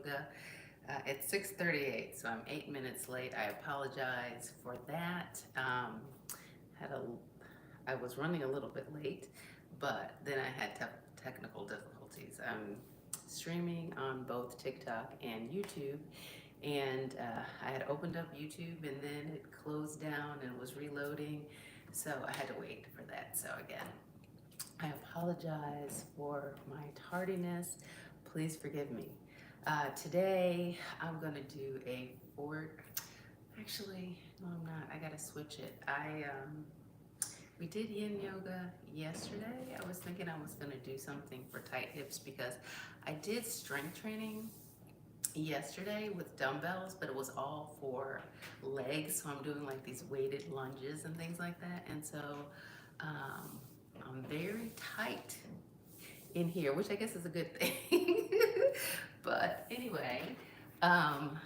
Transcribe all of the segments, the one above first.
yoga. It's 6:38, so I'm 8 minutes late. I apologize for that. Had a, I was running a little bit late, but then I had technical difficulties. I'm streaming on both TikTok and YouTube, and I had opened up YouTube and then it closed down and was reloading, so I had to wait for that. So again, I apologize for my tardiness. Please forgive me. Today, I'm going to do a actually, no, I'm not. I got to switch it. We did yin yoga yesterday. I was thinking I was going to do something for tight hips because I did strength training yesterday with dumbbells, but it was all for legs. So I'm doing like these weighted lunges and things like that. And so um, I'm very tight in here, which I guess is a good thing. But anyway, um,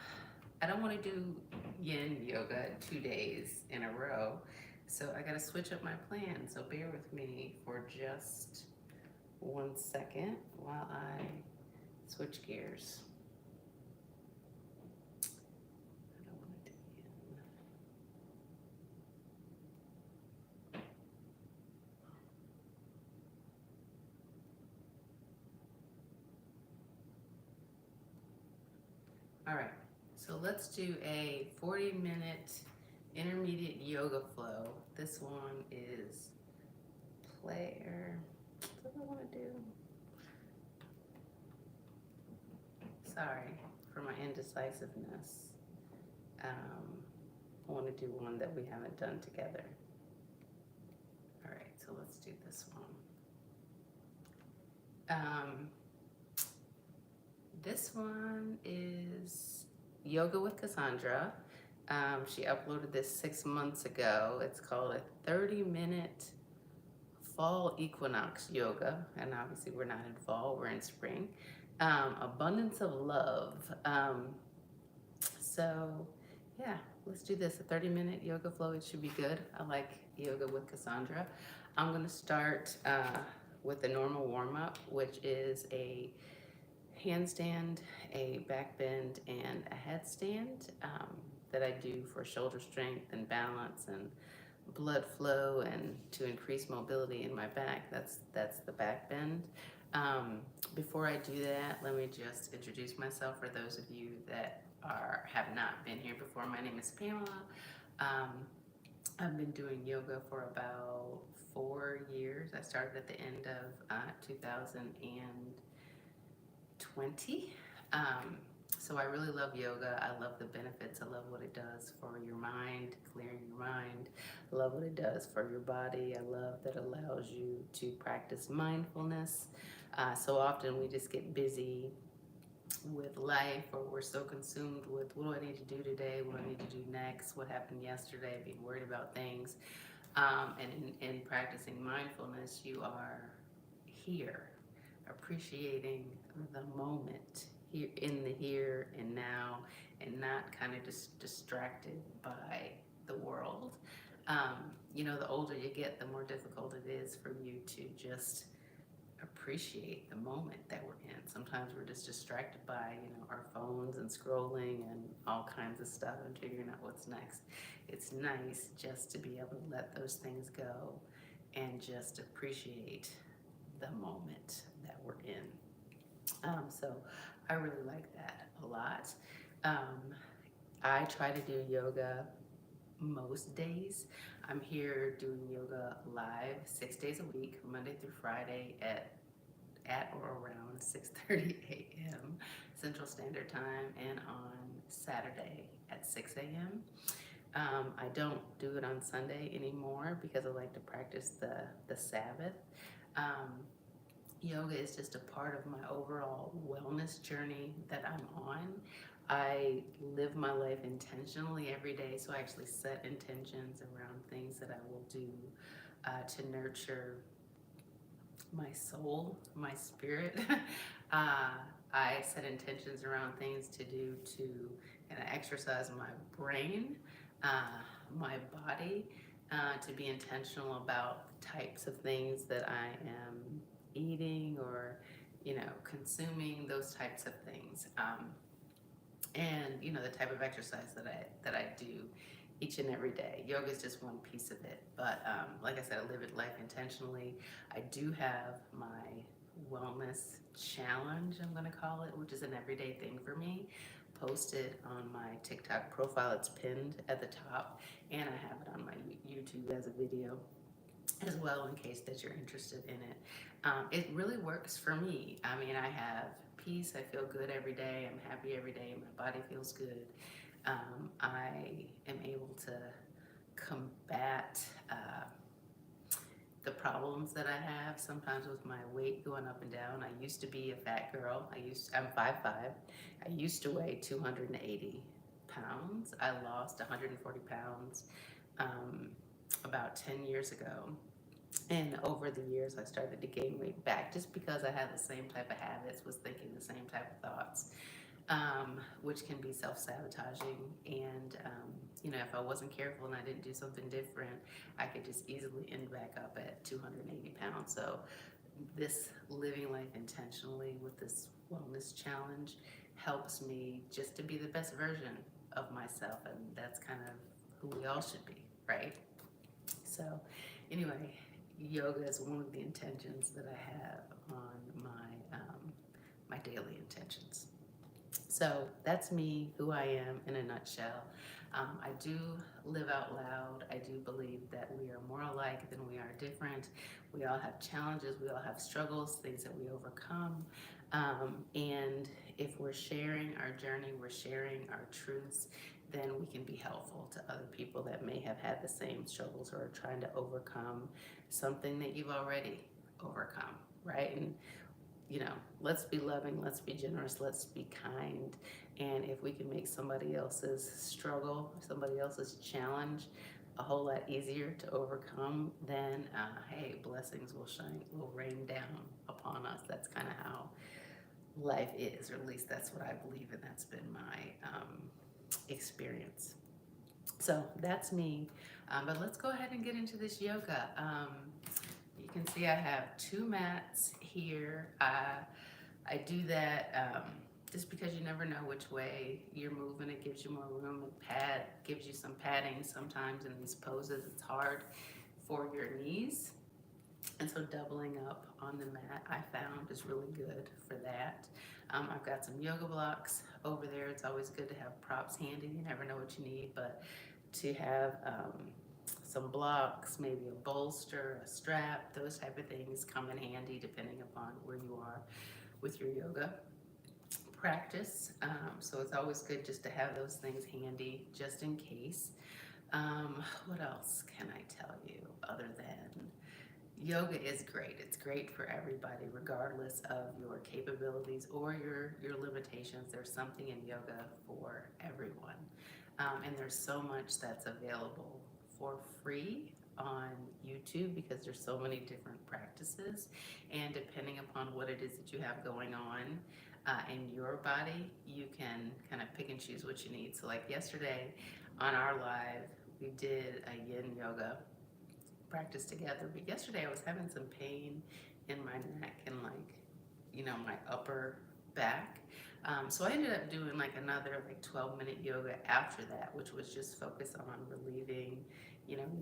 I don't want to do yin yoga 2 days in a row. So I got to switch up my plan. So bear with me for just 1 second while I switch gears. I don't want to do yin. All right, so let's do a 40-minute intermediate yoga flow. This one is player. What do I want to do? Sorry for my indecisiveness. I want to do one that we haven't done together. All right, so let's do this one. This one is Yoga with Cassandra. She uploaded this 6 months ago. It's called a 30-minute fall equinox yoga. And obviously we're not in fall, we're in spring. Abundance of love. So yeah, let's do this. A 30-minute yoga flow. It should be good. I like yoga with Cassandra. I'm going to start with a normal warm-up, which is a handstand, a back bend, and a headstand that I do for shoulder strength and balance and blood flow and to increase mobility in my back. That's the back bend. Before I do that, let me just introduce myself for those of you that have not been here before. My name is Pamela. I've been doing yoga for about 4 years. I started at the end of 2020. So I really love yoga. I love the benefits. I love what it does for your mind, clearing your mind. I love what it does for your body. I love that it allows you to practice mindfulness. So often we just get busy with life, or we're so consumed with what do I need to do today, what do I need to do next, what happened yesterday, being worried about things. And in practicing mindfulness, you are here, appreciating the moment, here in the here and now, and not kind of just distracted by the world. The older you get, the more difficult it is for you to just appreciate the moment that we're in. Sometimes we're just distracted by, our phones and scrolling and all kinds of stuff and figuring out what's next. It's nice just to be able to let those things go and just appreciate the moment that we're in. So I really like that a lot. I try to do yoga most days. I'm here doing yoga live 6 days a week, Monday through Friday at or around 6:30 a.m. Central Standard Time, and on Saturday at 6 a.m. I don't do it on Sunday anymore because I like to practice the Sabbath. Yoga is just a part of my overall wellness journey that I'm on. I live my life intentionally every day, so I actually set intentions around things that I will do to nurture my soul, my spirit. I set intentions around things to do to exercise my brain, my body, to be intentional about the types of things that I am eating or consuming, those types of things. and the type of exercise that I do each and every day. Yoga is just one piece of it, but like I said, I live it life intentionally. I do have my wellness challenge, I'm going to call it, which is an everyday thing for me, posted on my TikTok profile. It's pinned at the top, and I have it on my YouTube as a video as well, in case that you're interested in it. It really works for me. I mean, I have peace. I feel good every day. I'm happy every day. My body feels good. I am able to combat the problems that I have sometimes with my weight going up and down. I used to be a fat girl. I'm 5'5". I used to weigh 280 pounds. I lost 140 pounds about 10 years ago. And over the years, I started to gain weight back just because I had the same type of habits, was thinking the same type of thoughts, which can be self-sabotaging. And, if I wasn't careful and I didn't do something different, I could just easily end back up at 280 pounds. So this living life intentionally with this wellness challenge helps me just to be the best version of myself. And that's kind of who we all should be, right? So anyway, yoga is one of the intentions that I have on my daily intentions. So that's me, who I am in a nutshell. I do live out loud. I do believe that we are more alike than we are different. We all have challenges. We all have struggles, things that we overcome. And if we're sharing our journey, we're sharing our truths, then we can be helpful to other people that may have had the same struggles or are trying to overcome something that you've already overcome, right? And let's be loving, let's be generous, let's be kind. And if we can make somebody else's struggle, somebody else's challenge a whole lot easier to overcome, then hey, blessings will rain down upon us. That's kind of how life is, or at least that's what I believe, and that's been my experience. So that's me. But let's go ahead and get into this yoga. You can see I have 2 mats here. I do that just because you never know which way you're moving. It gives you more room. Gives you some padding. Sometimes in these poses, it's hard for your knees. And so doubling up on the mat, I found, is really good for that. I've got some yoga blocks over there. It's always good to have props handy. You never know what you need, but to have some blocks, maybe a bolster, a strap, those type of things come in handy depending upon where you are with your yoga practice. So it's always good just to have those things handy just in case. What else can I tell you other than yoga is great. It's great for everybody, regardless of your capabilities or your limitations. There's something in yoga for everyone. And there's so much that's available for free on YouTube because there's so many different practices. And depending upon what it is that you have going on in your body, you can kind of pick and choose what you need. So like yesterday on our live, we did a yin yoga practice together, but yesterday I was having some pain in my neck and my upper back. So I ended up doing another 12-minute yoga after that, which was just focused on relieving,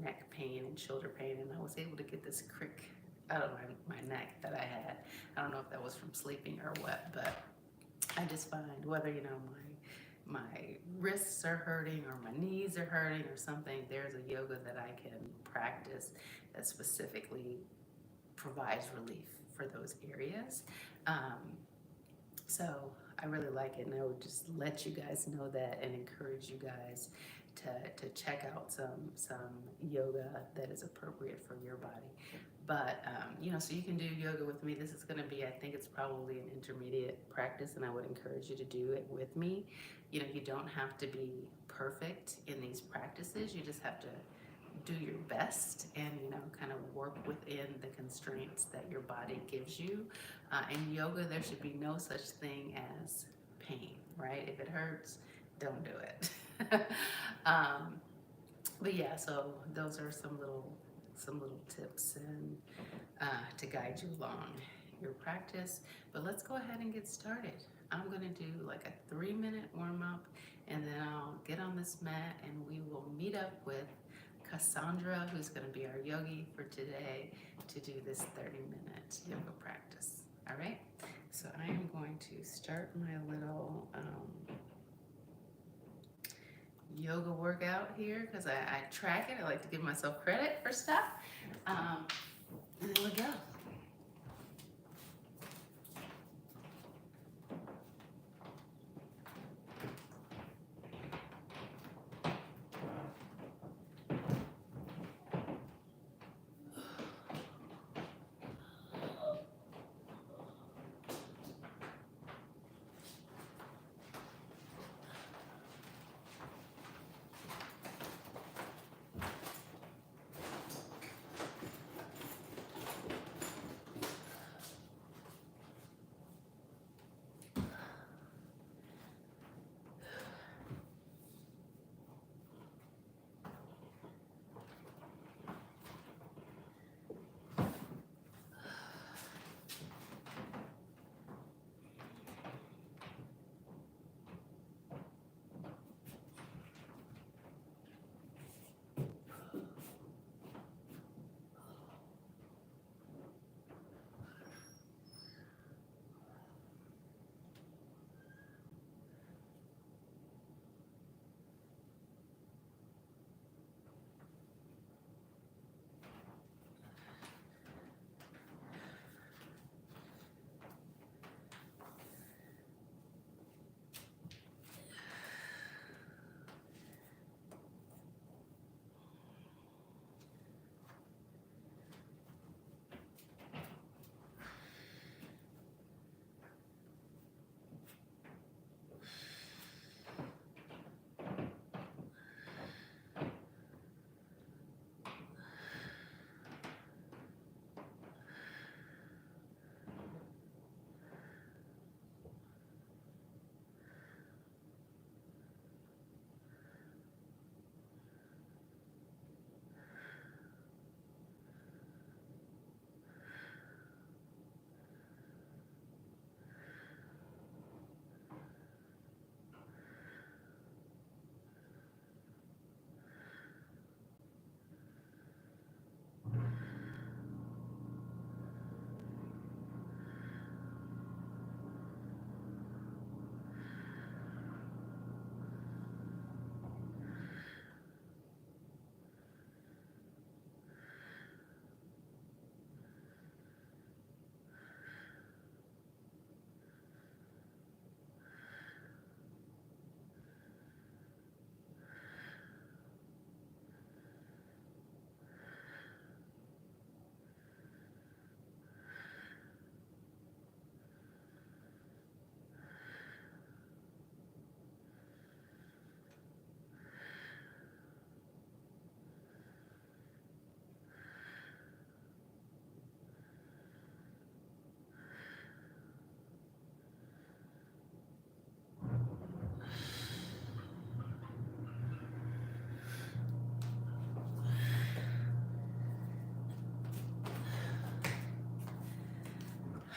neck pain and shoulder pain. And I was able to get this crick out of my neck that I had. I don't know if that was from sleeping or what, but I just find whether, my wrists are hurting or my knees are hurting or something, there's a yoga that I can practice that specifically provides relief for those areas. So I really like it, and I would just let you guys know that and encourage you guys to check out some yoga that is appropriate for your body. But, so you can do yoga with me. This is going to be, I think it's probably an intermediate practice, and I would encourage you to do it with me. You don't have to be perfect in these practices. You just have to do your best and, kind of work within the constraints that your body gives you. In yoga, there should be no such thing as pain, right? If it hurts, don't do it. But yeah, so those are some little tips and to guide you along your practice. But let's go ahead and get started. I'm gonna do like a 3-minute warm up, and then I'll get on this mat and we will meet up with Cassandra, who's gonna be our yogi for today, to do this 30-minute yoga practice. All right, so I am going to start my little yoga workout here because I track it. I like to give myself credit for stuff. And there we go.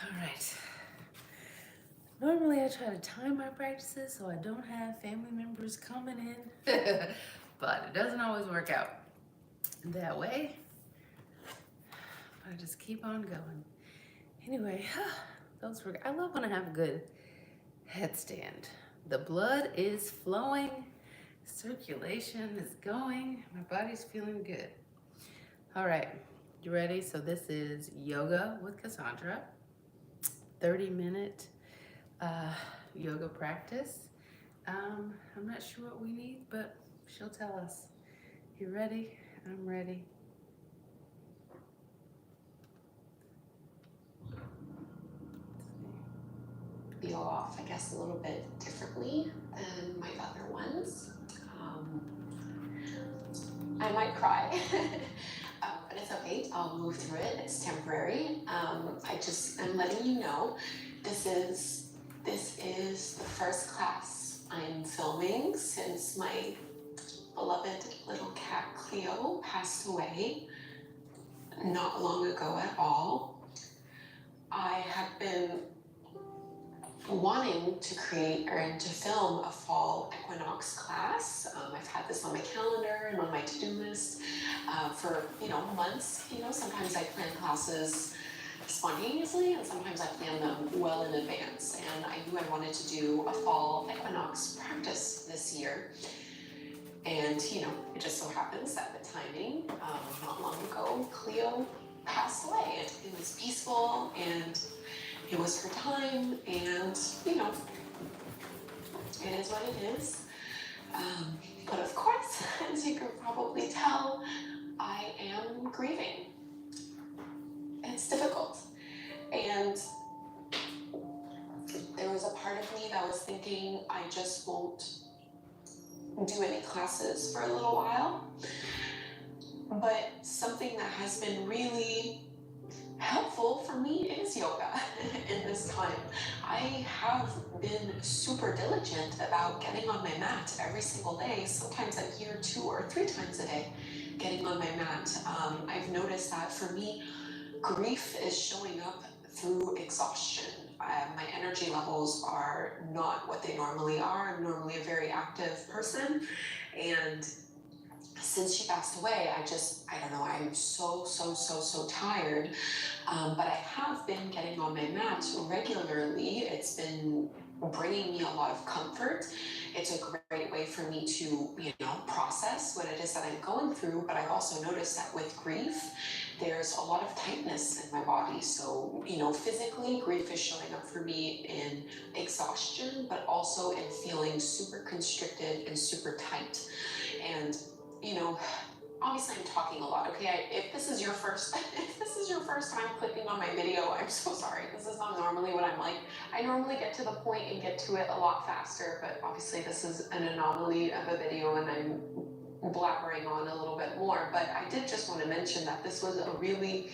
All right. Normally I try to time my practices so I don't have family members coming in, but it doesn't always work out that way. I just keep on going. Anyway, I love when I have a good headstand. The blood is flowing, circulation is going, my body's feeling good. All right, you ready? So this is yoga with Cassandra, 30-minute yoga practice. I'm not sure what we need, but she'll tell us. You ready? I'm ready. Feel off, I guess, a little bit differently than my other ones. I might cry, but it's okay. I'll move through it. It's temporary. I'm letting you know this is the first class I'm filming since my beloved little cat Cleo passed away not long ago at all. I have been wanting to create or to film a fall equinox class. I've had this on my calendar and on my to-do list for months. Sometimes I plan classes spontaneously, and sometimes I plan them well in advance. And I knew I wanted to do a fall equinox practice this year. And it just so happens that the timing, not long ago, Cleo passed away. It was peaceful, and it was her time, and it is what it is. But of course, as you can probably tell, I am grieving. It's difficult. And there was a part of me that was thinking, I just won't do any classes for a little while. But something that has been really helpful for me is yoga in this time. I have been super diligent about getting on my mat every single day. Sometimes I'm here 2 or 3 times a day getting on my mat. I've noticed that for me, grief is showing up through exhaustion. My energy levels are not what they normally are. I'm normally a very active person, and since she passed away, I don't know, I'm so tired. But I have been getting on my mat regularly. It's been bringing me a lot of comfort. It's a great way for me to, process what it is that I'm going through. But I've also noticed that with grief, there's a lot of tightness in my body. So, physically, grief is showing up for me in exhaustion, but also in feeling super constricted and super tight. And obviously I'm talking a lot, okay? If this is your first time clicking on my video, I'm so sorry. This is not normally what I'm like. I normally get to the point and get to it a lot faster, but obviously this is an anomaly of a video and I'm blabbering on a little bit more. But I did just want to mention that this was a really,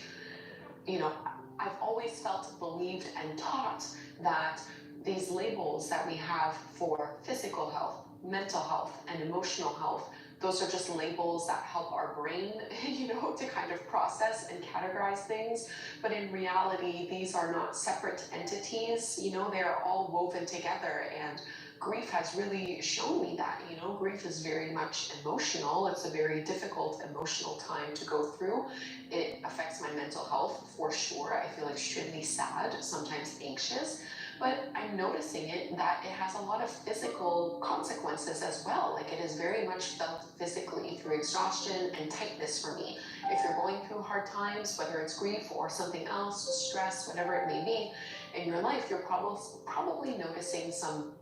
I've always felt, believed, and taught that these labels that we have for physical health, mental health, and emotional health, those are just labels that help our brain, to kind of process and categorize things. But in reality, these are not separate entities, they are all woven together. And grief has really shown me that, grief is very much emotional. It's a very difficult emotional time to go through. It affects my mental health for sure. I feel extremely sad, sometimes anxious. But I'm noticing that it has a lot of physical consequences as well. Like, it is very much felt physically through exhaustion and tightness for me. If you're going through hard times, whether it's grief or something else, stress, whatever it may be in your life, you're probably noticing some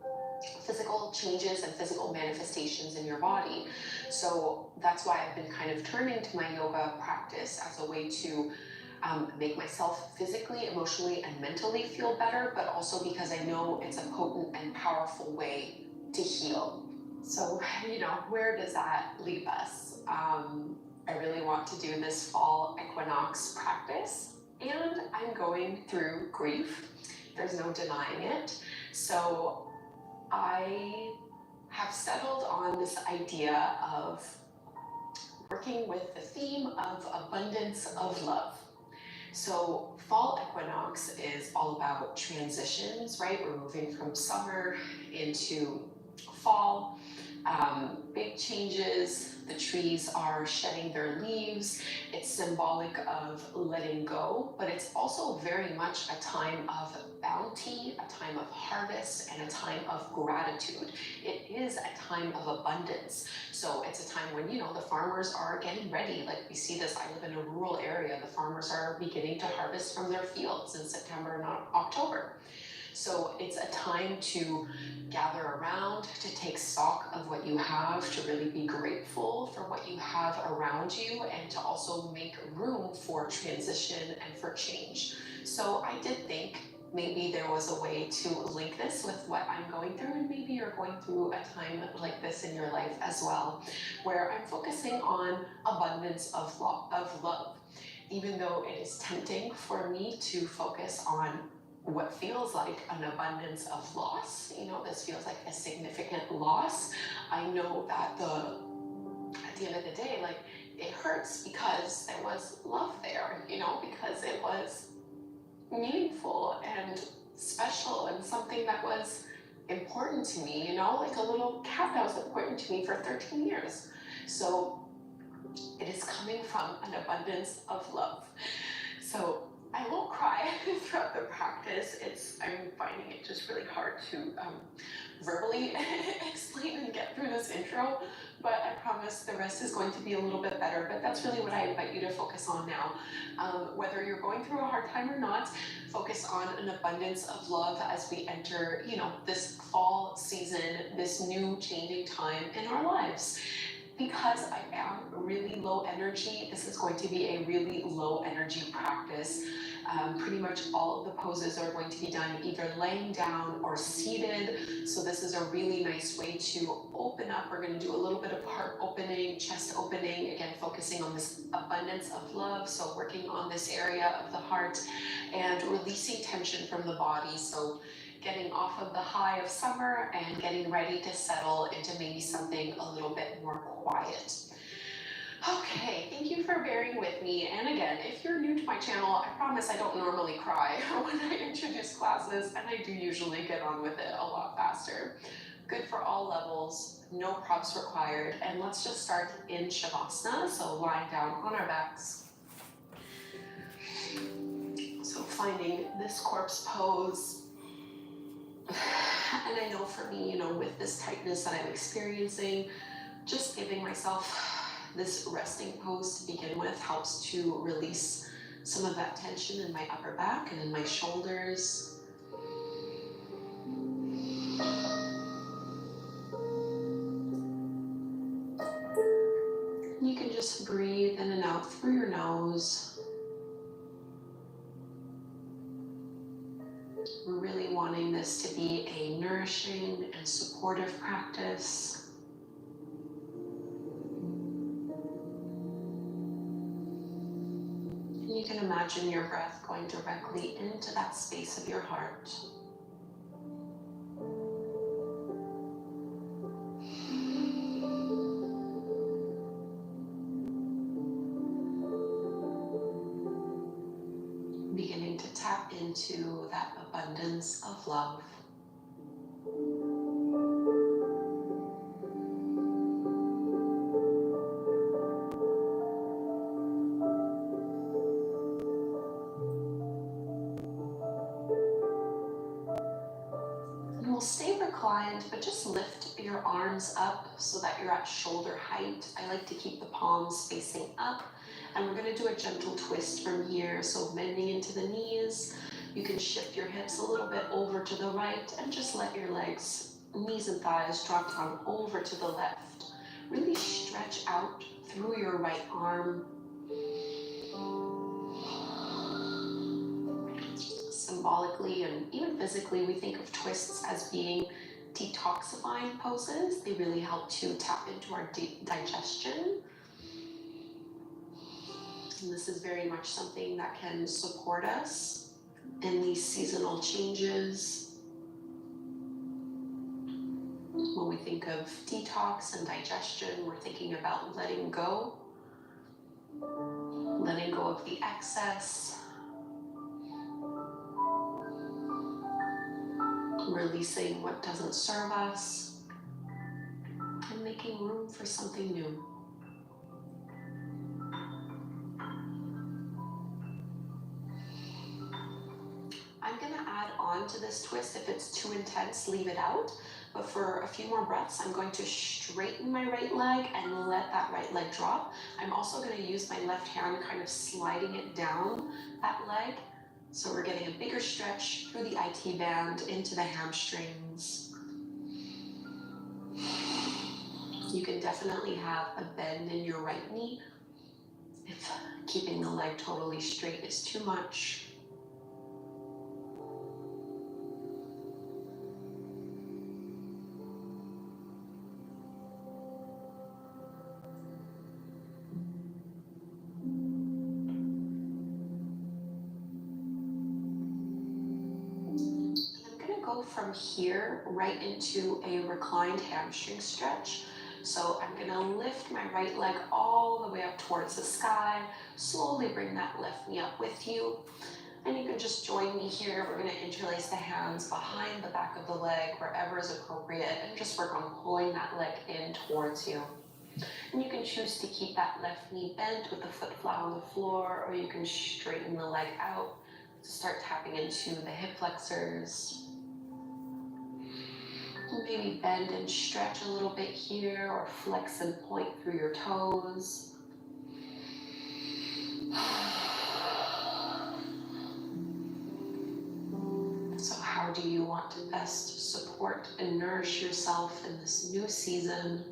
physical changes and physical manifestations in your body. So that's why I've been kind of turning to my yoga practice as a way to make myself physically, emotionally, and mentally feel better, but also because I know it's a potent and powerful way to heal. So, where does that leave us? I really want to do this fall equinox practice, and I'm going through grief. There's no denying it. So I have settled on this idea of working with the theme of abundance of love. So fall equinox is all about transitions, right? We're moving from summer into fall. Big changes. The trees are shedding their leaves. It's symbolic of letting go, but it's also very much a time of bounty, a time of harvest, and a time of gratitude. It is a time of abundance. So it's a time when, the farmers are getting ready. Like, we see this, I live in a rural area. The farmers are beginning to harvest from their fields in September and October. So it's a time to gather around, to take stock of what you have, to really be grateful for what you have around you, and to also make room for transition and for change. So I did think maybe there was a way to link this with what I'm going through, and maybe you're going through a time like this in your life as well, where I'm focusing on abundance of love. Even though it is tempting for me to focus on what feels like an abundance of loss, this feels like a significant loss. I know that at the end of the day, like, it hurts because there was love there, because it was meaningful and special and something that was important to me, you know, like a little cat that was important to me for 13 years. So it is coming from an abundance of love. So I won't cry throughout the practice. I'm finding it just really hard to verbally explain and get through this intro, but I promise the rest is going to be a little bit better. But that's really what I invite you to focus on now. Whether you're going through a hard time or not, focus on an abundance of love as we enter, you know, this fall season, this new changing time in our lives. Because I am really low energy, this is going to be a really low energy practice. Pretty much all of the poses are going to be done either laying down or seated. So this is a really nice way to open up. We're going to do a little bit of heart opening, chest opening, again, focusing on this abundance of love. So working on this area of the heart and releasing tension from the body. So getting off of the high of summer and getting ready to settle into maybe something a little bit more quiet. Okay, thank you for bearing with me. And again, if you're new to my channel, I promise I don't normally cry when I introduce classes, and I do usually get on with it a lot faster. Good for all levels, no props required. And let's just start in Shavasana, so lying down on our backs. So finding this corpse pose. And I know for me, you know, with this tightness that I'm experiencing, just giving myself this resting pose to begin with helps to release some of that tension in my upper back and in my shoulders. You can just breathe in and out through your nose. We're really wanting this to be a nourishing and supportive practice. You can imagine your breath going directly into that space of your heart. Beginning to tap into that abundance of love. And we'll stay reclined, but just lift your arms up so that you're at shoulder height. I like to keep the palms facing up. And we're going to do a gentle twist from here. So bending into the knees, you can shift your hips a little bit over to the right and just let your legs, knees and thighs drop down over to the left. Really stretch out through your right arm. Symbolically and even physically, we think of twists as being detoxifying poses. They really help to tap into our digestion. And this is very much something that can support us in these seasonal changes. When we think of detox and digestion, we're thinking about letting go of the excess, releasing what doesn't serve us, and making room for something new. I'm going to add on to this twist. If it's too intense, leave it out. But for a few more breaths, I'm going to straighten my right leg and let that right leg drop. I'm also going to use my left hand kind of sliding it down that leg. So we're getting a bigger stretch through the IT band into the hamstrings. You can definitely have a bend in your right knee if keeping the leg totally straight is too much. From here right into a reclined hamstring stretch. So I'm going to lift my right leg all the way up towards the sky, slowly bring that left knee up with you. And you can just join me here. We're gonna interlace the hands behind the back of the leg, wherever is appropriate, and just work on pulling that leg in towards you. And you can choose to keep that left knee bent with the foot flat on the floor, or you can straighten the leg out to start tapping into the hip flexors. Maybe bend and stretch a little bit here, or flex and point through your toes. So how do you want to best support and nourish yourself in this new season?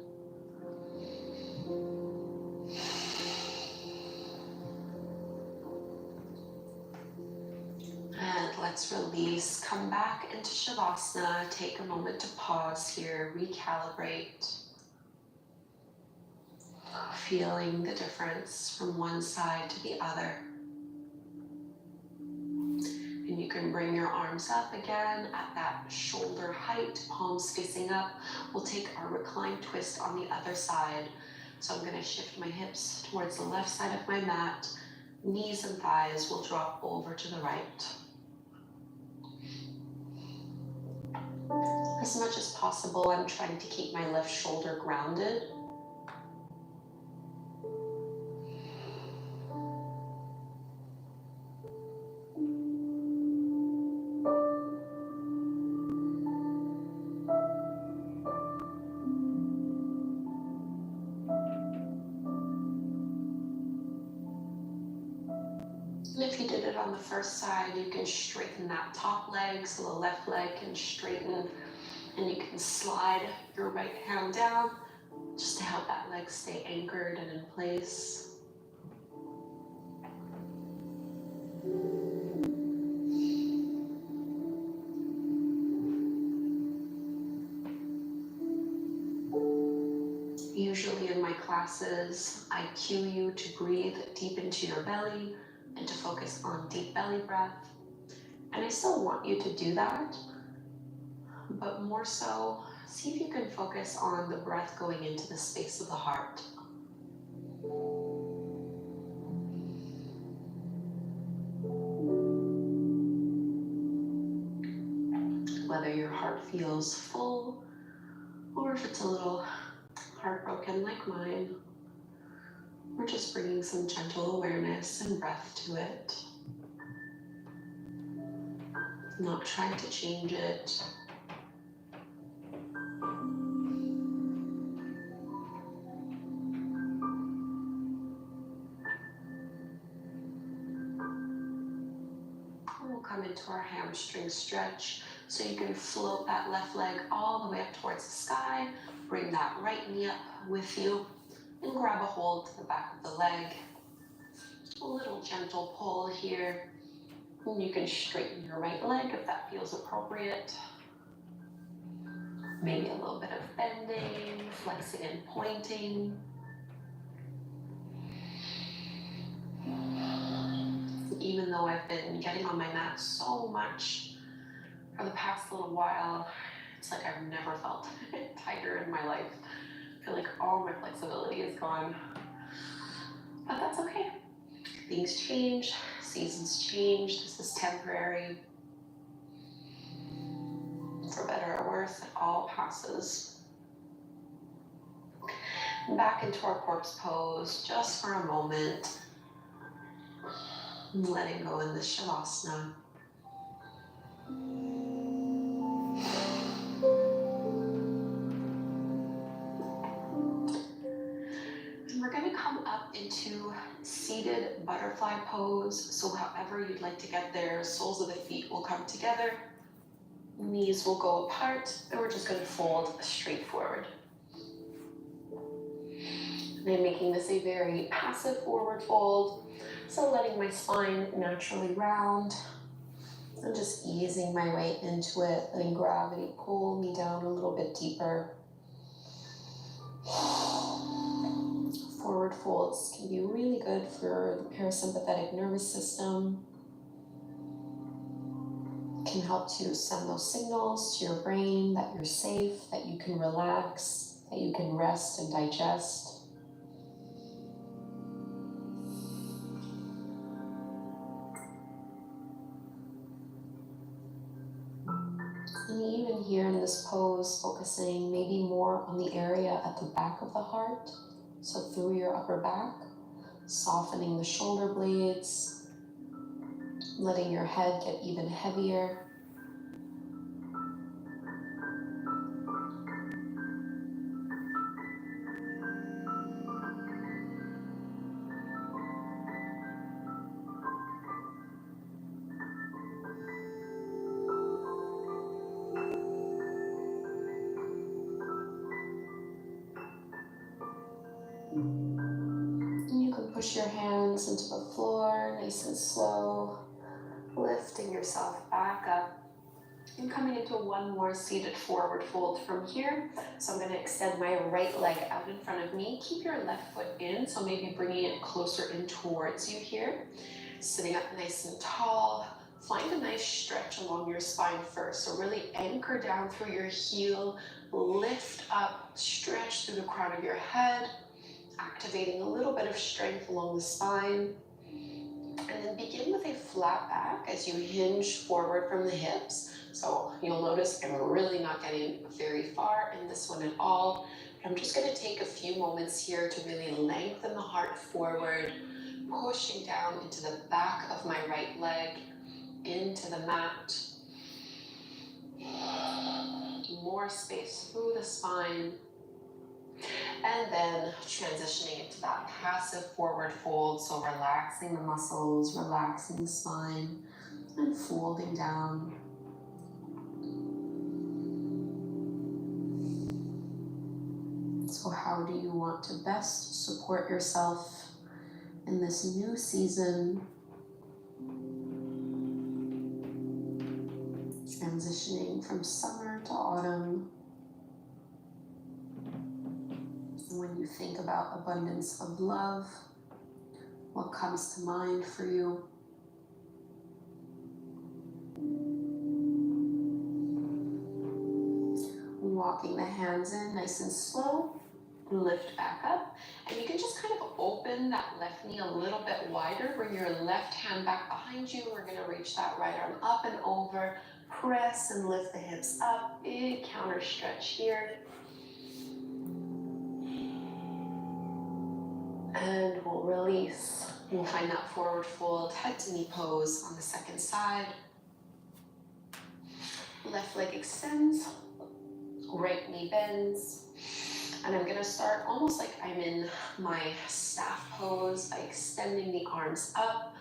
And let's release, come back into Shavasana, take a moment to pause here, recalibrate. Feeling the difference from one side to the other. And you can bring your arms up again at that shoulder height, palms facing up. We'll take our reclined twist on the other side. So I'm gonna shift my hips towards the left side of my mat. Knees and thighs will drop over to the right. As much as possible, I'm trying to keep my left shoulder grounded. And if you did it on the first side, you can straighten that top leg so the left leg can straighten, and you can slide your right hand down just to help that leg stay anchored and in place. Usually in my classes, I cue you to breathe deep into your belly and to focus on deep belly breath. And I still want you to do that, but more so, see if you can focus on the breath going into the space of the heart. Whether your heart feels full or if it's a little heartbroken like mine, we're just bringing some gentle awareness and breath to it. Not trying to change it. We'll come into our hamstring stretch, so you can float that left leg all the way up towards the sky. Bring that right knee up with you and grab a hold to the back of the leg. A little gentle pull here. And you can straighten your right leg if that feels appropriate. Maybe a little bit of bending, flexing and pointing. Even though I've been getting on my mat so much for the past little while, it's like I've never felt tighter in my life. I feel like all my flexibility is gone. But that's okay. Things change, seasons change, this is temporary. For better or worse, it all passes. Back into our corpse pose, just for a moment. Letting go in this Shavasana. And we're going to come up into seated butterfly pose. So however you'd like to get there, soles of the feet will come together. Knees will go apart, and we're just going to fold straight forward. And I'm making this a very passive forward fold. So letting my spine naturally round and just easing my way into it, letting gravity pull me down a little bit deeper. Forward folds can be really good for the parasympathetic nervous system. Can help to send those signals to your brain that you're safe, that you can relax, that you can rest and digest. here in this pose, focusing maybe more on the area at the back of the heart. So through your upper back, softening the shoulder blades, letting your head get even heavier. And you can push your hands into the floor, nice and slow, lifting yourself back up and coming into one more seated forward fold from here. So I'm going to extend my right leg out in front of me. Keep your left foot in, so maybe bringing it closer in towards you here. Sitting up nice and tall. Find a nice stretch along your spine first. So really anchor down through your heel, lift up, stretch through the crown of your head, activating a little bit of strength along the spine. And then begin with a flat back as you hinge forward from the hips. So you'll notice I'm really not getting very far in this one at all. I'm just going to take a few moments here to really lengthen the heart forward, pushing down into the back of my right leg, into the mat. More space through the spine. And then transitioning into that passive forward fold. So relaxing the muscles, relaxing the spine, and folding down. So how do you want to best support yourself in this new season? Transitioning from summer to autumn. When you think about abundance of love, what comes to mind for you? Walking the hands in nice and slow, lift back up, and you can just kind of open that left knee a little bit wider, bring your left hand back behind you. We're gonna reach that right arm up and over, press and lift the hips up, big counter stretch here. And we'll release. We'll find that forward fold, head to knee pose on the second side. Left leg extends, right knee bends. And I'm gonna start almost like I'm in my staff pose by extending the arms up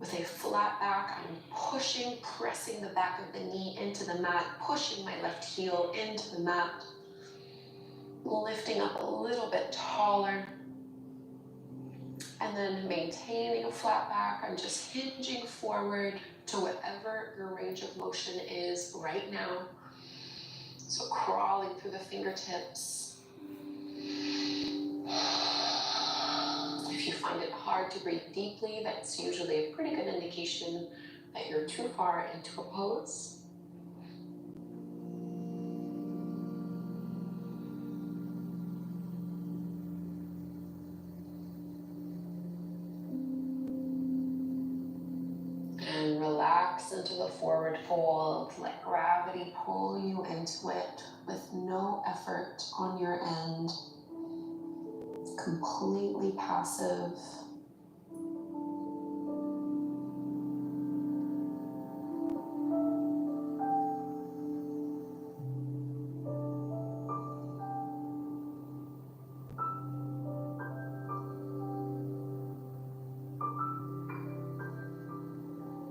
with a flat back. I'm pushing, pressing the back of the knee into the mat, pushing my left heel into the mat, lifting up a little bit taller. And then maintaining a flat back, I'm just hinging forward to whatever your range of motion is right now. So crawling through the fingertips. If you find it hard to breathe deeply, that's usually a pretty good indication that you're too far into a pose. And relax into the forward fold. Let gravity pull you into it with no effort on your end. Completely passive.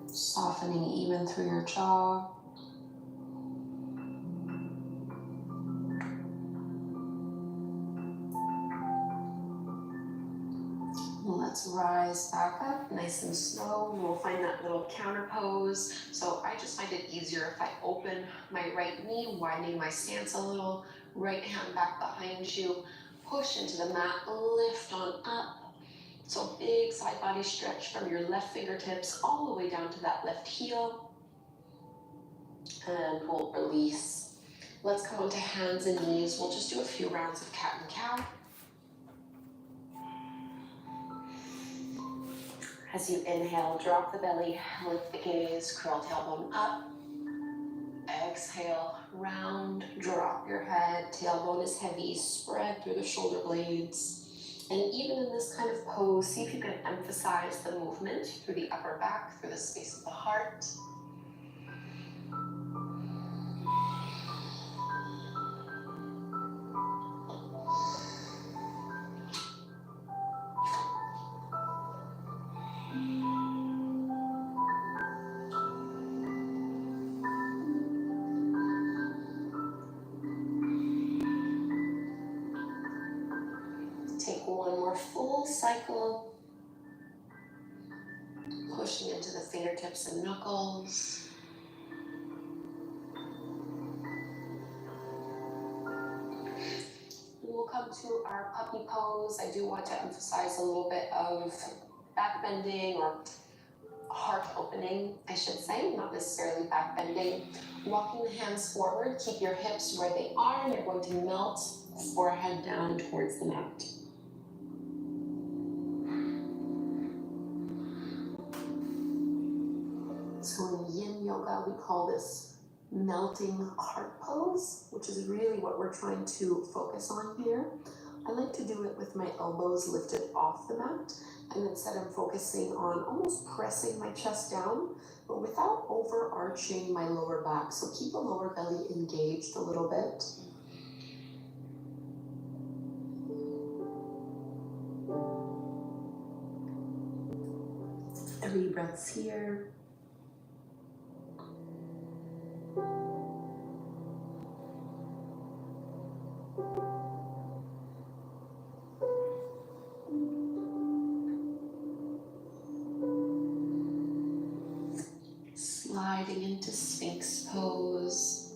Softening even through your jaw. Let's rise back up nice and slow. We'll find that little counter pose. So I just find it easier if I open my right knee, widening my stance a little, right hand back behind you, push into the mat, lift on up. So big side body stretch from your left fingertips all the way down to that left heel. And we'll release. Let's come onto hands and knees. We'll just do a few rounds of cat and cow. As you inhale, drop the belly, lift the gaze, curl tailbone up. exhale, round, drop your head, tailbone is heavy, spread through the shoulder blades. And even in this kind of pose, see if you can emphasize the movement through the upper back, through the space of the heart. Take one more full cycle, pushing into the fingertips and knuckles. We'll come to our puppy pose. I do want to emphasize a little bit of back bending or heart opening, I should say, not necessarily back bending. Walking the hands forward, keep your hips where they are, and you're going to melt forehead down towards the mat. So in yin yoga, we call this melting heart pose, which is really what we're trying to focus on here. I like to do it with my elbows lifted off the mat, and instead I'm focusing on almost pressing my chest down, but without overarching my lower back. So keep the lower belly engaged a little bit. 3 breaths here. Sliding into Sphinx pose.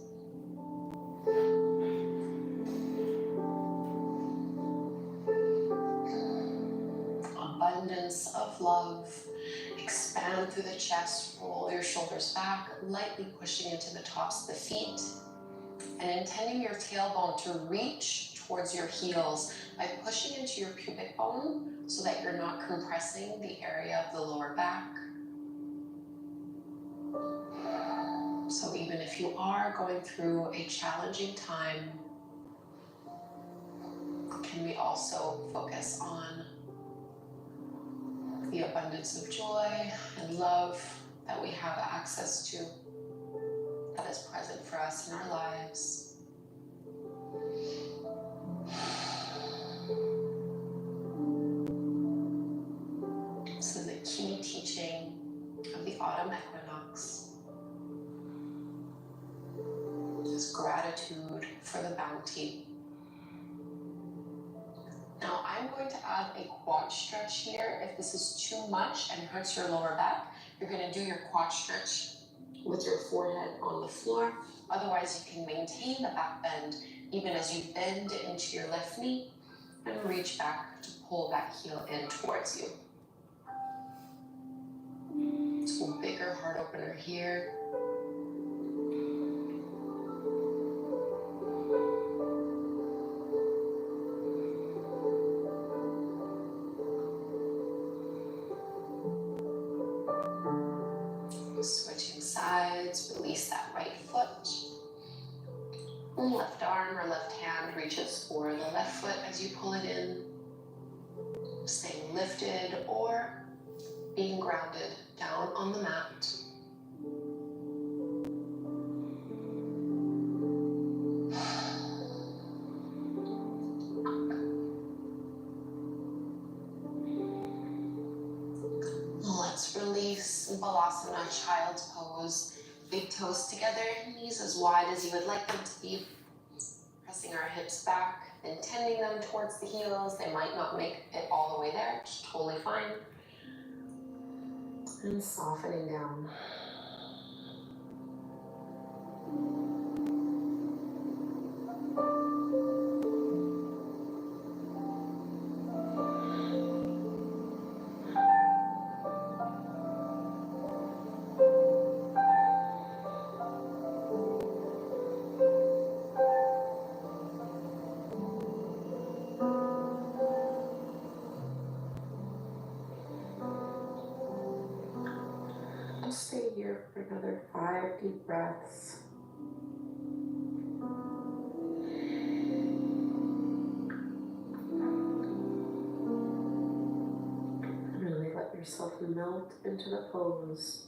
Abundance of love. Expand through the chest, roll your shoulders back, lightly pushing into the tops of the feet, and intending your tailbone to reach towards your heels by pushing into your pubic bone so that you're not compressing the area of the lower back. So even if you are going through a challenging time, can we also focus on the abundance of joy and love that we have access to, that is present for us in our lives. So the key teaching of the autumn equinox is gratitude for the bounty. Now I'm going to add a quad stretch here. If this is too much and hurts your lower back, you're going to do your quad stretch with your forehead on the floor. Otherwise, you can maintain the back bend even as you bend into your left knee and reach back to pull that heel in towards you. So a bigger heart opener here. Switching sides, release that right foot. Left arm or left hand reaches for the left foot as you pull it in. Staying lifted or being grounded down on the mat. Let's release Balasana, child's pose. Big toes together, knees as wide as you would like them to be. Pressing our hips back and tending them towards the heels. They might not make it all the way there, which is totally fine. And softening down. Stay here for another 5 deep breaths. yourself melt into the pose.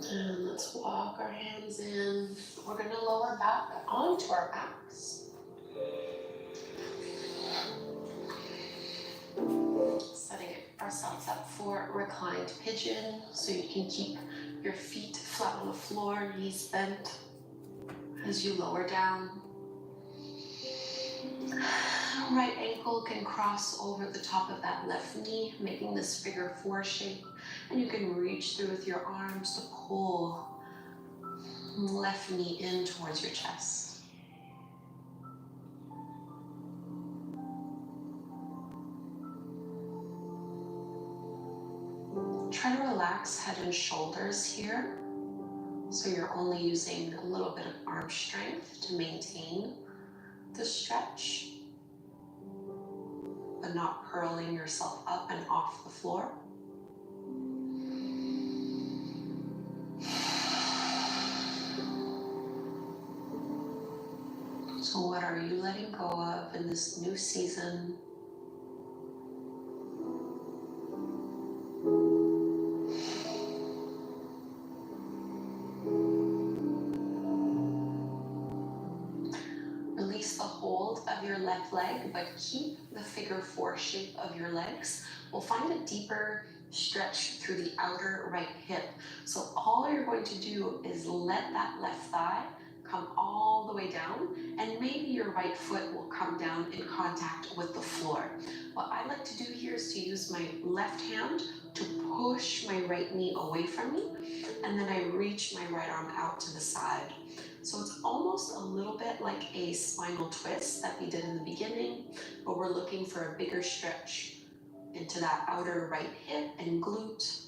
And let's walk our hands in. We're going to lower back onto our backs. Setting ourselves up for reclined pigeon, so you can keep your feet flat on the floor, knees bent as you lower down. Right ankle can cross over the top of that left knee, making this figure four shape. And you can reach through with your arms to pull left knee in towards your chest. Try to relax head and shoulders here. So you're only using a little bit of arm strength to maintain the stretch, but not hurling yourself up and off the floor. So what are you letting go of in this new season? Release the hold of your left leg, but keep the figure four shape of your legs. We'll find a deeper stretch through the outer right hip. So all you're going to do is let that left thigh come all the way down, and maybe your right foot will come down in contact with the floor. What I like to do here is to use my left hand to push my right knee away from me, and then I reach my right arm out to the side. So it's almost a little bit like a spinal twist that we did in the beginning, but we're looking for a bigger stretch into that outer right hip and glute.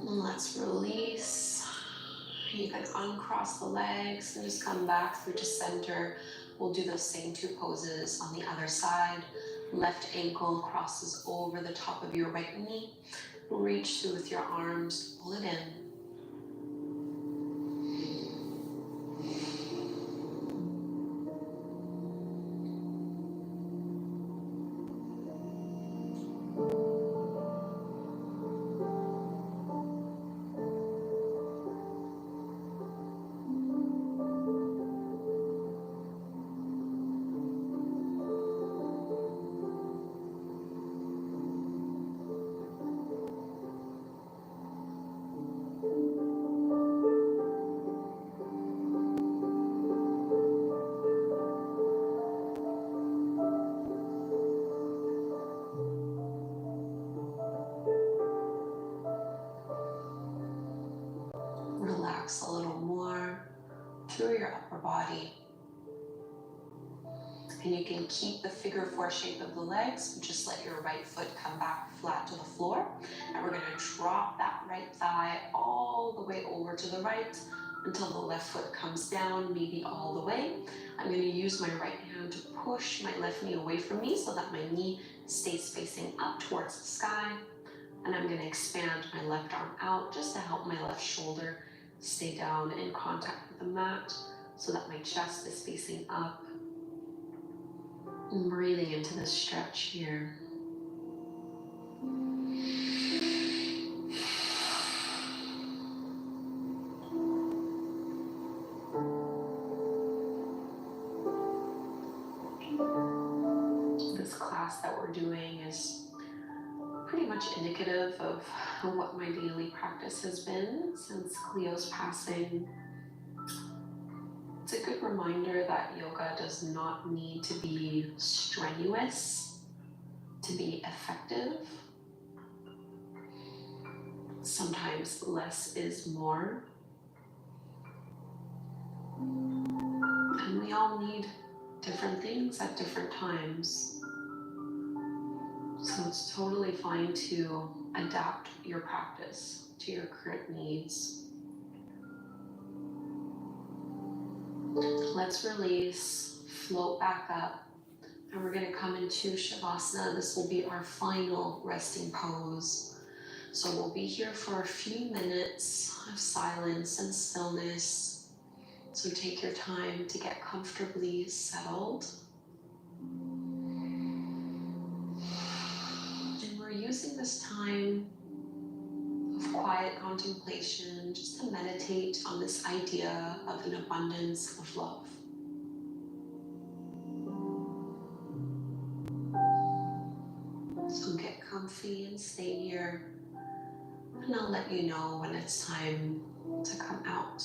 Let's release. You can uncross the legs and just come back through to center. We'll do those same two poses on the other side. Left ankle crosses over the top of your right knee. Reach through with your arms, pull it in. Relax a little more through your upper body. And you can keep the figure four shape of the legs, just let your right foot come back flat to the floor. And we're gonna drop that right thigh all the way over to the right until the left foot comes down, maybe all the way. I'm gonna use my right hand to push my left knee away from me so that my knee stays facing up towards the sky. And I'm gonna expand my left arm out just to help my left shoulder stay down in contact with the mat so that my chest is facing up. And breathing into this stretch here. This class that we're doing is pretty much indicative of what my daily practice has been since Cleo's passing. It's a good reminder that yoga does not need to be strenuous to be effective. Sometimes less is more. And we all need different things at different times. So it's totally fine to adapt your practice to your current needs. Let's release, float back up, and we're going to come into Shavasana. This will be our final resting pose. So we'll be here for a few minutes of silence and stillness. So take your time to get comfortably settled. And we're using this time of quiet contemplation just to meditate on this idea of an abundance of love. So get comfy and stay here, and I'll let you know when it's time to come out.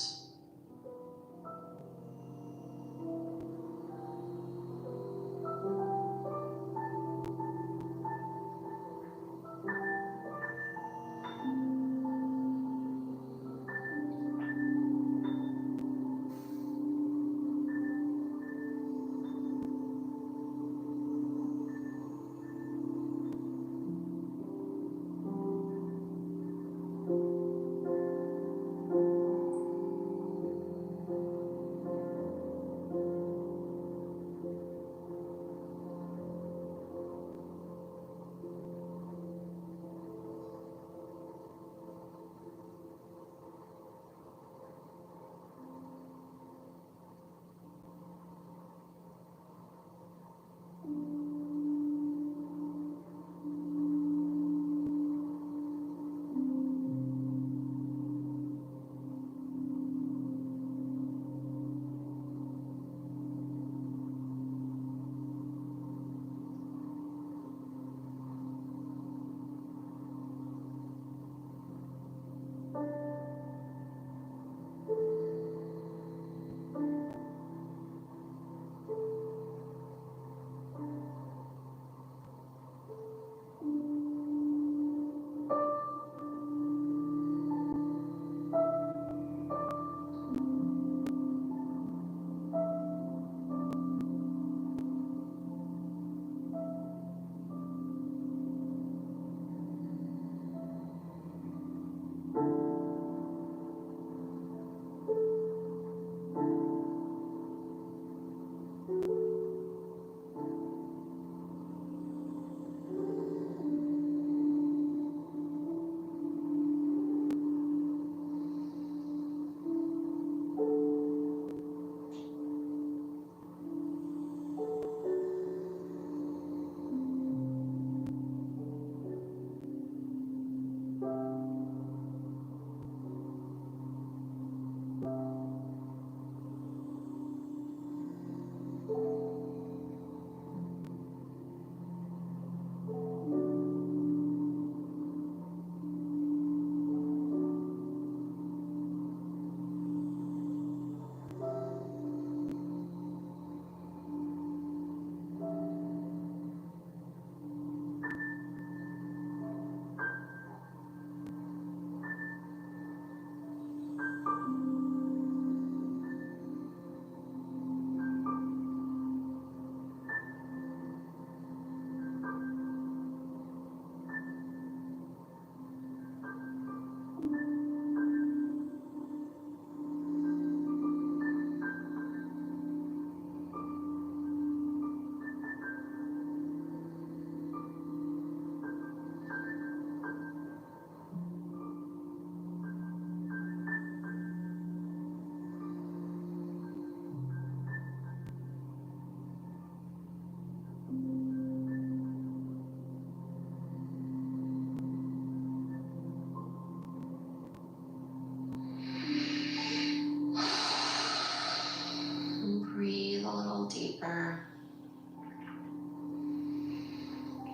deeper.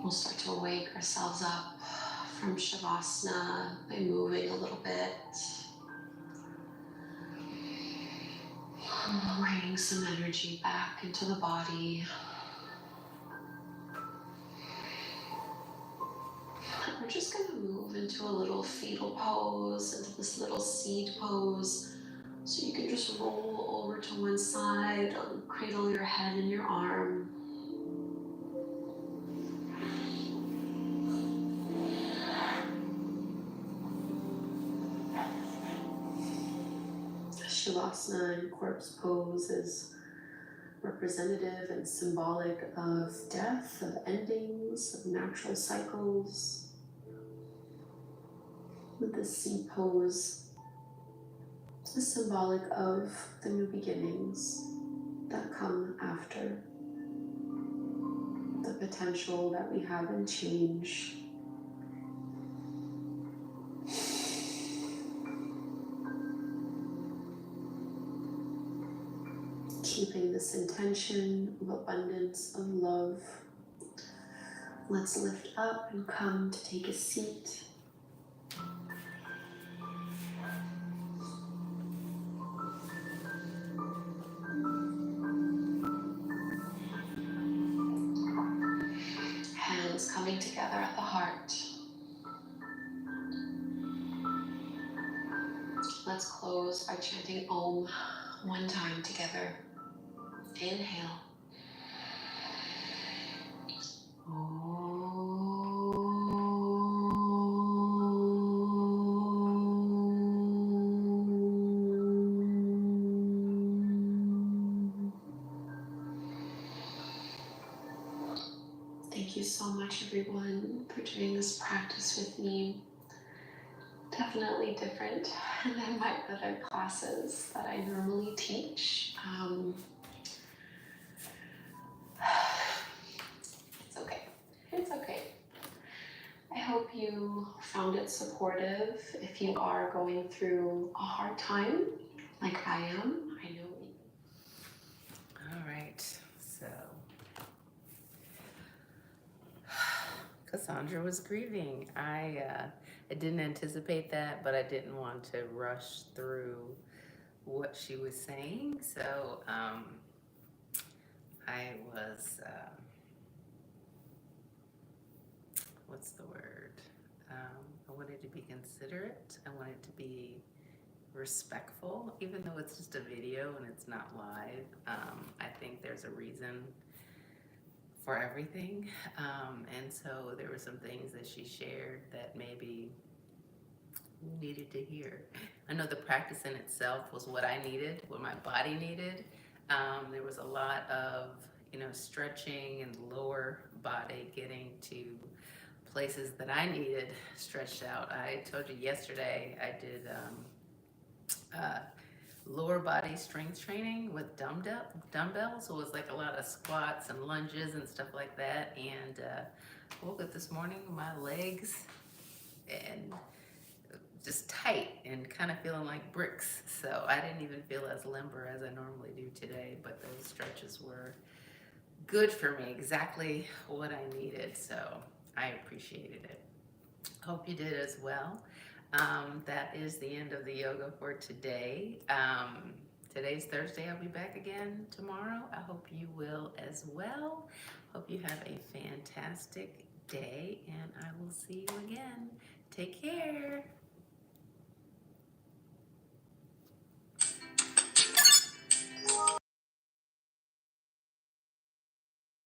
We'll start to wake ourselves up from Shavasana by moving a little bit. Bringing some energy back into the body. We're just going to move into a little fetal pose, into this little seed pose. So you can just roll over to one side, cradle your head in your arm. Shavasana and corpse pose is representative and symbolic of death, of endings, of natural cycles. The seed pose is symbolic of the new beginnings that come after, the potential that we have in change. Keeping this intention of abundance, of love. Let's lift up and come to take a seat. Hands coming together at the heart. Let's close by chanting Om one time together. Inhale. Thank you so much, everyone, for doing this practice with me. Definitely different than my other classes that I normally teach. It's okay. It's okay. I hope you found it supportive. If you are going through a hard time, like I am, I know. All right, so Cassandra was grieving. I didn't anticipate that, but I didn't want to rush through what she was saying. So I was, what's the word? I wanted to be considerate. I wanted to be respectful, even though it's just a video and it's not live. I think there's a reason for everything. And so there were some things that she shared that maybe you needed to hear. I know the practice in itself was what I needed, what my body needed. There was a lot of, stretching and lower body getting to places that I needed stretched out. I told you yesterday I did lower body strength training with dumbbells. So it was like a lot of squats and lunges and stuff like that. And I woke up this morning, my legs and just tight and kind of feeling like bricks. So I didn't even feel as limber as I normally do today, but those stretches were good for me, exactly what I needed. So I appreciated it. Hope you did as well. That is the end of the yoga for today. Today's Thursday. I'll be back again tomorrow. I hope you will as well. Hope you have a fantastic day, and I will see you again. Take care.